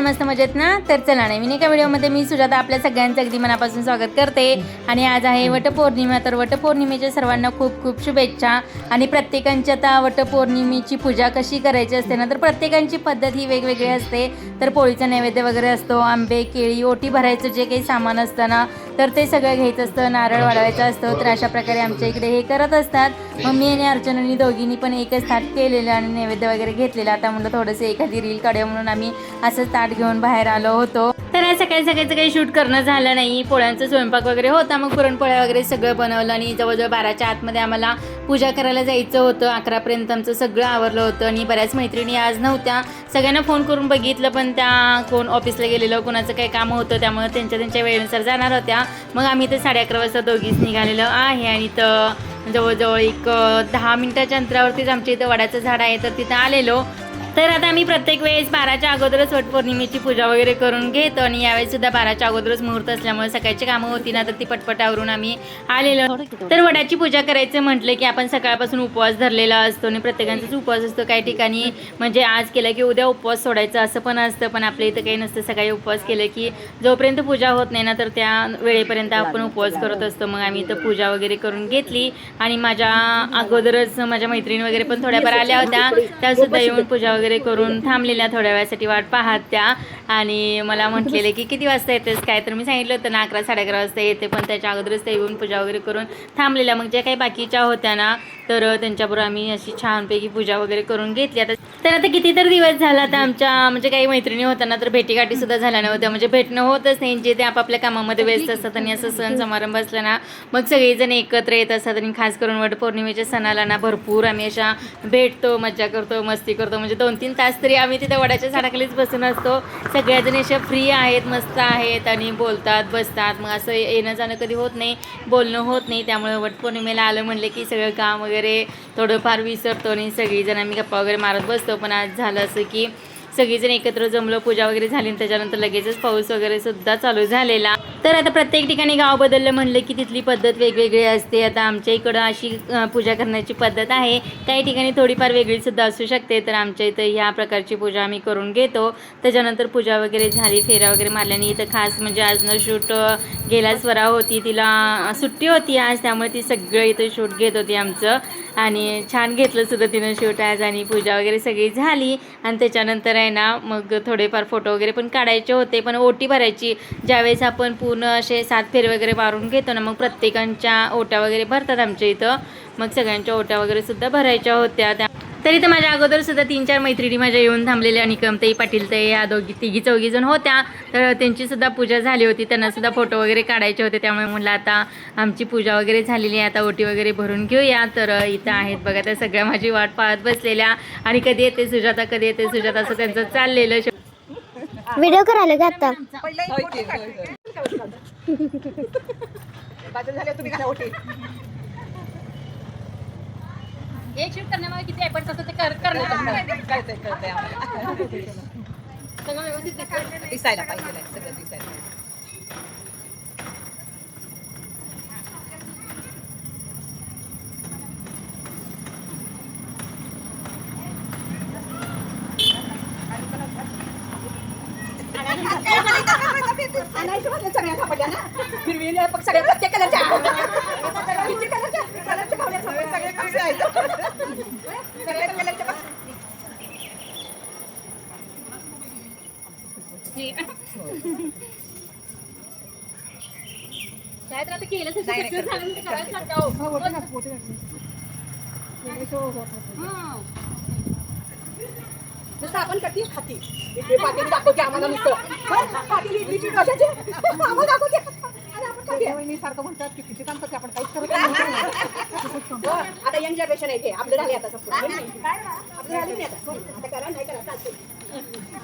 मस्त मजेत ना? तर चला नवीन एका व्हिडिओमध्ये मी सुजाता आपल्या सगळ्यांचं अगदी मनापासून स्वागत करते। आणि आज आहे वटपौर्णिमा, तर वटपौर्णिमेच्या सर्वांना खूप खूप शुभेच्छा। आणि प्रत्येकांची आता वटपौर्णिमेची पूजा कशी करायची असते ना, तर प्रत्येकांची पद्धत ही वेगवेगळी असते। तर पोळीचा नैवेद्य वगैरे असतो, आंबे केळी ओटी भरायचं जे काही सामान असतं ना, तर ते सगळं घ्यायचं असतं, नारळ वाढवायचा असतो। तर अशा प्रकारे आमच्या इकडे हे करत असतात। मम्मी आणि अर्चनानी दोघींनी पण एकच ताट केलेलं आणि नैवेद्य वगैरे घेतलेला। आता म्हणलं थोडंसं एखादी रील काढूया म्हणून आम्ही असंच ताट घेऊन बाहेर आलो होतो। तर आज सकाळचं काही शूट करणं झालं नाही, पोळ्यांचा स्वयंपाक वगैरे होता, मग पुरणपोळ्या वगैरे सगळं बनवलं आणि जवळजवळ 12च्या आतमध्ये आम्हाला पूजा करायला जायचं होतं। 11पर्यंत आमचं सगळं आवरलं होतं आणि बऱ्याच मैत्रिणी आज नव्हत्या। सगळ्यांना फोन करून बघितलं पण त्या कोण ऑफिसला गेलेलं, कोणाचं काही काम होतं, त्यामुळे त्यांच्या वेळेनुसार जाणार होत्या। मग आम्ही तर 11:30 वाजता दोघीच निघालेलो आहे आणि तर जवळजवळ एक 10 मिनिटाच्या अंतरावरतीच आमच्या इथं वडाचं झाड आहे, तर तिथं आलेलो। तर आता आम्ही प्रत्येक वेळेस 12च्या अगोदरच वटपौर्णिमेची पूजा वगैरे करून घेतो आणि यावेळेस सुद्धा 12च्या अगोदरच मुहूर्त असल्यामुळे सकाळची कामं होती ना, तर ती पटपटावरून आम्ही आलेलो। तर वडाची पूजा करायचं म्हटलं की आपण सकाळपासून उपवास धरलेला असतो आणि प्रत्येकाचाच उपवास असतो। काही ठिकाणी म्हणजे आज केलं की उद्या उपवास सोडायचं असं पण असतं, पण आपल्या इथं काही नसतं। सकाळी उपवास केलं की जोपर्यंत पूजा होत नाही ना, तर त्या वेळेपर्यंत आपण उपवास करत असतो। मग आम्ही इथं पूजा वगैरे करून घेतली आणि माझ्या अगोदरच माझ्या मैत्रिणी वगैरे पण थोड्याफार आल्या होत्या, त्यासुद्धा येऊन पूजा वगैरे करून थांबलेल्या, थोड्या वेळासाठी वाट पाहत त्या। आणि मला म्हटलेले की किती वाजता येतेस काय, तर मी सांगितलं होतं ना 11 साडे 11 वाजता येते, पण त्याच्या अगोदरच त्या येऊन पूजा वगैरे करून थांबलेल्या। मग ज्या काही बाकीच्या होत्या ना, तर त्यांच्याबरोबर आम्ही अशी छानपैकी पूजा वगैरे करून घेतली। आता कितीतरी दिवस झाला तर आमच्या म्हणजे काही मैत्रिणी होत्या ना, तर भेटीगाठी सुद्धा झाल्या नव्हत्या, म्हणजे भेटणं होतच नाही, जे ते आपापल्या कामामध्ये व्यस्त असतात। आणि असं सण समारंभ असला ना, मग सगळेजण एकत्र येत असतात आणि खास करून वटपौर्णिमेच्या सणाला ना भरपूर आम्ही अशा भेटतो, मज्जा करतो, मस्ती करतो। म्हणजे 2-3 तास तरी आम्ही तिथे वडाच्या झाडाखालीच बसून असतो। सगळ्याजणी अशा फ्री आहेत, मस्त आहेत आणि बोलतात बसतात। मग असं येणं जाणं कधी होत नाही, बोलणं होत नाही, त्यामुळे वटपौर्णिमेला आलं म्हणले की सगळं काम वगैरे थोडंफार विसरतो आणि सगळीजण आम्ही गप्पा वगैरे मारत बसतो। पण आज झालं असं की सगळीजण एकत्र जमलो, पूजा वगैरे झाली आणि त्याच्यानंतर लगेचच पाऊस वगैरे सुद्धा चालू झालेला। तर आता प्रत्येक ठिकाणी गाव बदललं म्हणलं की तिथली पद्धत वेगवेगळी असते। आता आमच्या इकडं अशी पूजा करण्याची पद्धत आहे, काही ठिकाणी थोडीफार वेगळी सुद्धा असू शकते। तर आमच्या इथं ह्या प्रकारची पूजा आम्ही करून घेतो। त्याच्यानंतर पूजा वगैरे झाली, फेऱ्या वगैरे मारल्याने इथं खास म्हणजे आज न शूट गेला स्वरा होती, तिला सुट्टी होती आज, त्यामुळे ती सगळं इथं शूट घेत होती आमचं आणि छान घेतलं सुद्धा तिनं शूट आज। आणि पूजा वगैरे सगळी झाली आणि त्याच्यानंतर आहे ना मग थोडेफार फोटो वगैरे पण काढायचे होते। पण ओटी भरायची ज्यावेळेस आपण पूर्ण असे 7 फेरे वगैरे मारून घेतो ना, मग प्रत्येकांच्या ओट्या वगैरे भरतात आमच्या इथं, मग सगळ्यांच्या ओट्या वगैरे सुद्धा भरायच्या होत्या। तरी तर माझ्या अगोदर सुद्धा 3-4 मैत्रिणी माझ्या येऊन थांबलेल्या आणि कमताई पाटील ताई या तिघी चौघी जण होत्या, तर त्यांची सुद्धा पूजा झाली होती, त्यांना सुद्धा फोटो वगैरे काढायचे होते। त्यामुळे म्हणलं आता आमची पूजा वगैरे झालेली आहे, आता ओटी वगैरे भरून घेऊया। तर इथं आहेत बघा त्या सगळ्या माझी वाट पाहत बसलेल्या आणि कधी येते सुजाता, कधी येते सुजाता असं त्यांचं चाललेलं। व्हिडिओ करायला का आता एक शूट करण्यामध्ये किती एफर्ट्स असतात ते करण्यात सगळं व्यवस्थित दिसायला पाहिजे, सगळं दिसायला पाहिजे। सगळ्या सापडल्या ना, हिरवी सगळ्या प्रत्येक कलरच्या किती कलरच्या भावल्या सगळे कसे आहेत सगळ्या कलरच्या शाळेत आता केलं जसं आपण कधी खाती पातेली दाखवते आम्हाला नुसतं पातेली इडलीची कशाची आम्हाला दाखवते आणि आपण सारखं म्हणतात की किती काम करते आपण काहीच करत नाही। आता यंग जनरेशन आहे, आपलं झाले आता सगळं आपलं झाले नाही आता करा नाही करा चालते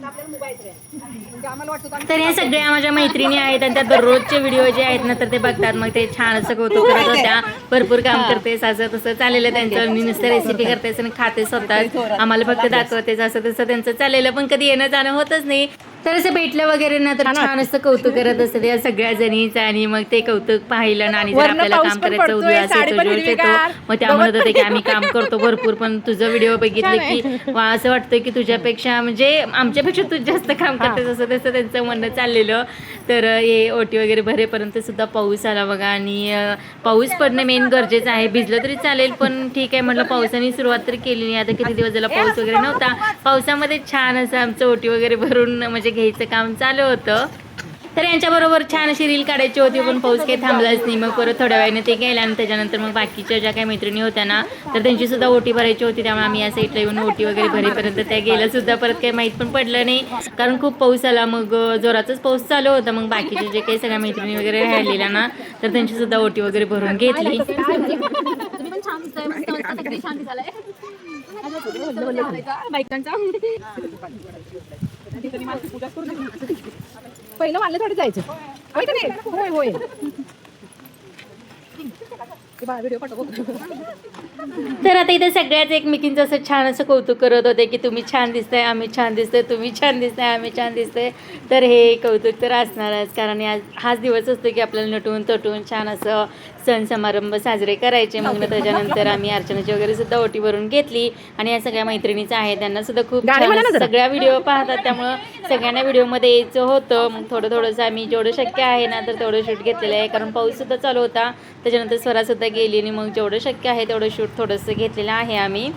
आपल्याला मोबाईल म्हणजे आम्हाला वाटतं। तर या सगळ्या माझ्या मैत्रिणी आहेत आणि त्या दररोजचे व्हिडिओ जे आहेत ना, तर ते बघतात, मग ते छान असं कौतुक करत होत्या। भरपूर काम करतेस असं तसं चाललेलं त्यांचं, मी नुसतं रेसिपी करतेस आणि खाते स्वतः, आम्हाला फक्त दाखवतेस असं तसं त्यांचं चाललेलं, पण कधी येणं जाणं होतच नाही। तर असं भेटलं वगैरे ना तर छान असं कौतुक करत असतं त्या सगळ्या जणीच आणि मग ते कौतुक पाहिलं ना आणि जर वरनं आपल्याला पाऊस काम पण करायचं पडतोय, उद्या साडी असेल पण तर जोश येतो. हिरवीगार, मग त्या म्हणत होते की आम्ही काम करतो भरपूर पण तुझं व्हिडिओ बघितलं की असं वाटतं की तुझ्यापेक्षा म्हणजे आमच्यापेक्षा तू जास्त काम करतेस असं तसं त्यांचं म्हणणं चाललेलं. तर हे ओटी वगैरे भरेपर्यंत सुद्धा पाऊस आला बघा आणि पाऊस पडणं मेन गरजेचं आहे. भिजलं तरी चालेल पण ठीक आहे म्हटलं पावसाने सुरुवात तर केली नाही. आता किती दिवस झाला पाऊस वगैरे नव्हता. पावसामध्ये छान असं आमचं ओटी वगैरे भरून म्हणजे घ्यायचं काम चालू होतं. तर यांच्याबरोबर छान अशी रील काढायची होती पण पाऊस काही थांबलाच नाही. मग परत थोड्या वेळाने ते गेल्या आणि त्याच्यानंतर मग बाकीच्या ज्या काही मैत्रिणी होत्या ना तर त्यांची सुद्धा ओटी भरायची होती. त्यामुळे आम्ही या साईडला येऊन ओटी वगैरे भरेपर्यंत त्या गेल्या सुद्धा परत काही माहीत पण पडलं नाही कारण खूप पाऊस आला. मग जोराचाच पाऊस चालू होता. मग बाकीचे जे काही सगळ्या मैत्रिणी वगैरे राहिलेल्या ना तर त्यांची सुद्धा ओटी वगैरे भरून घेतली. पहिलं मानलं थोडी जायचं होय का नाही? होय होय व्हिडिओ पाठव. तर आता इथे सगळ्याच एकमेकींचं असं छान असं कौतुक करत होते की तुम्ही छान दिसताय, आम्ही छान दिसतोय, तुम्ही छान दिसताय, आम्ही छान दिसतोय. तर हे कौतुक तर असणारच कारण हाच दिवस असतो की आपल्याला नटून तटून छान असं सण समारंभ साजरे करायचे. मग त्याच्यानंतर आम्ही अर्चनाची वगैरे सुद्धा ओटी भरून घेतली आणि या सगळ्या मैत्रिणीचं आहे त्यांना सुद्धा खूप छान सगळ्या व्हिडिओ पाहतात त्यामुळं सगळ्यांना व्हिडिओमध्ये यायचं होतं. मग थोडंसं आम्ही जेवढं शक्य आहे ना तर तेवढं शूट घेतलेलं आहे कारण पाऊस सुद्धा चालू होता. त्याच्यानंतर स्वरासुद्धा गेली आणि मग जेवढं शक्य आहे तेवढं शूट थोडंसं घेतलेलं आहे आम्ही.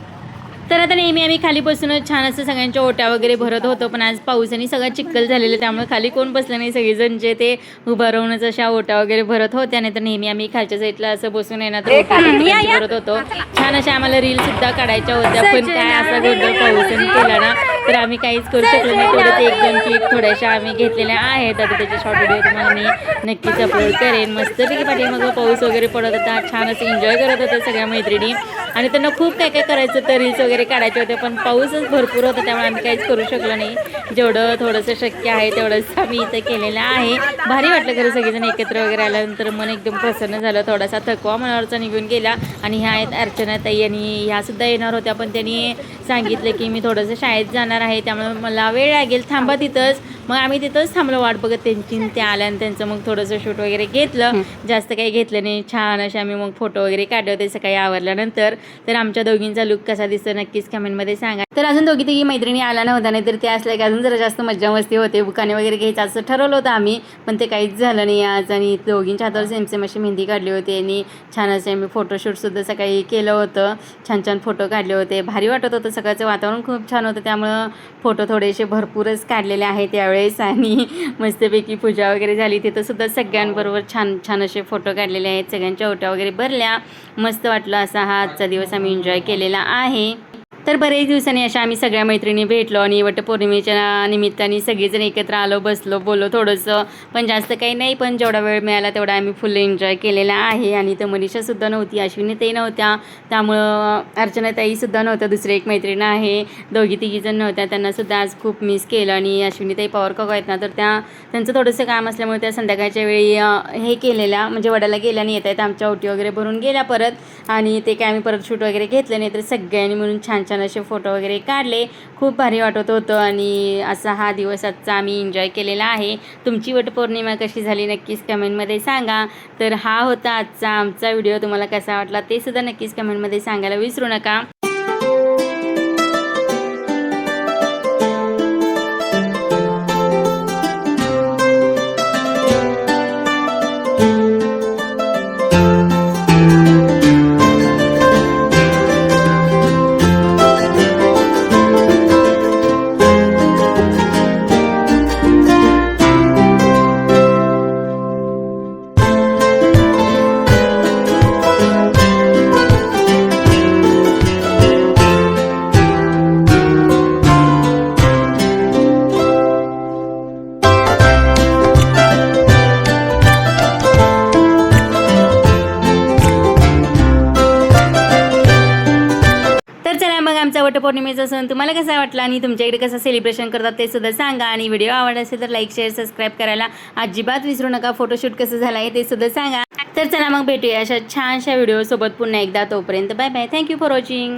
तर आता नेहमी आम्ही खाली बसूनच छान असं सगळ्यांच्या ओट्या वगैरे भरत होतो पण आज पाऊसाने सगळं चिखल झालेलं त्यामुळे खाली कोण बसलं नाही. सगळेजण जे ते उभं राहूनच अशा ओट्या वगैरे भरत होत्या. नाही तर नेहमी आम्ही खालच्या साईडला असं बसून येणार तर भरत होतो. छान अशा आम्हाला रील सुद्धा काढायच्या होत्या पण काय असा गोंधळ पाऊसाने केला ना तर आम्ही काहीच करू शकलो नाही. तेवढंच एक दोन क्लिप थोड्याशा आम्ही घेतलेल्या आहेत. आता त्याचे शॉर्ट व्हिडिओ तुम्हाला मी नक्कीच अपलोड करेन. मस्तपैकी पाठीमागं पाऊस वगैरे पडत होता. छान असं एन्जॉय करत होत्या सगळ्या मैत्रिणी आणि त्यांना खूप काय काय करायचं तर रील्स वगैरे काढायचे होते पण पाऊसच भरपूर होता त्यामुळे आम्ही काहीच करू शकलो नाही. जेवढं थोडंसं शक्य आहे तेवढंच आम्ही इथं केलेलं आहे. भारी वाटलं खरं सगळेजण एकत्र वगैरे आल्यानंतर मन एकदम प्रसन्न झालं. थोडासा थकवा मनावरचा निघून गेला. आणि ह्या आहेत अर्चना ताई आणि ह्यासुद्धा येणार होत्या पण त्यांनी सांगितलं की मी थोडंसं शाळेत जाणार आहे त्यामुळे मला वेळ लागेल थांबा तिथंच. मग आम्ही तिथंच थांबलो वाट बघत त्यांची. त्या आल्या आणि त्यांचं मग थोडंसं शूट वगैरे घेतलं. जास्त काही घेतलं नाही. छान असे आम्ही मग फोटो वगैरे काढले होते सकाळी आवरल्यानंतर. तर आमच्या दोघींचा लुक कसा दिसतो नक्कीच कमेंटमध्ये सांगा. तर अजून दोघी तिघी मैत्रिणी आल्या नव्हत्या नाही तर ते असल्या की अजून जरा जास्त मज्जा मस्ती होते. बुकाने वगैरे घ्यायचं असं ठरवलं होतं आम्ही पण ते काहीच झालं नाही आज. आणि दोघींच्या हातावर सेम सेम अशी मेहंदी काढली होती आणि छान असे आम्ही फोटोशूटसुद्धा सकाळी केलं होतं. छान छान फोटो काढले होते. भारी वाटत होतं. सकाळचं वातावरण खूप छान होतं त्यामुळं फोटो थोडेसे भरपूरच काढलेले आहेत त्यावेळेस. आणि मस्तपैकी पूजा वगैरे झाली तिथं सुद्धा सगळ्यांबरोबर छान छान असे फोटो काढलेले आहेत. सगळ्यांच्या ओट्या वगैरे भरल्या. मस्त वाटलं. असा हा आजचा दिवस आम्ही एन्जॉय केलेला आहे. तर बरेच दिवसांनी अशा आम्ही सगळ्या मैत्रिणी भेटलो आणि वटपौर्णिमेच्या निमित्ताने सगळेजण एकत्र आलो बसलो बोललो थोडंसं पण जास्त काही नाही पण जेवढा वेळ मिळाला तेवढा आम्ही फुल एन्जॉय केलेला आहे. आणि तर मनीषासुद्धा नव्हती अश्विनी ताई नव्हत्या त्यामुळं अर्चना ताईसुद्धा नव्हत्या. दुसरी एक मैत्रीण आहे. दोघी तिघीजण नव्हत्या. त्यांनासुद्धा आज खूप मिस केलं. आणि अश्विनी ताई पॉवर काका आहेत ना तर त्यांचं थोडंसं काम असल्यामुळे त्या संध्याकाळच्या वेळी हे केलेल्या म्हणजे वडाला गेल्या नाही येत आहेत. आमच्या ओटी वगैरे भरून गेल्या परत आणि ते काय आम्ही परत शूट वगैरे घेतलं नाही. तर सगळ्यांनी मिळून छान छान असे फोटो वगैरे काढले. खूप भारी वाटत होतं आणि असा हा दिवस आजचा आम्ही एन्जॉय केलेला आहे. तुमची वटपौर्णिमा कशी झाली नक्कीच कमेंटमध्ये सांगा. तर हा होता आजचा आमचा व्हिडिओ. तुम्हाला कसा वाटला ते सुद्धा नक्कीच कमेंटमध्ये सांगायला विसरू नका. आमचा वटपौर्णिमेचा सण तुम्हाला कसा वाटला आणि तुमच्याकडे कसं सेलिब्रेशन करतात ते सुद्धा सांगा. आणि व्हिडिओ आवडला असेल तर लाईक शेअर सबस्क्राईब करायला अजिबात विसरू नका. फोटोशूट कसं झालं आहे ते सुद्धा सांगा. तर चला मग भेटूया अशा छानशा व्हिडिओ सोबत पुन्हा एकदा. तोपर्यंत bye bye. Thank you for watching.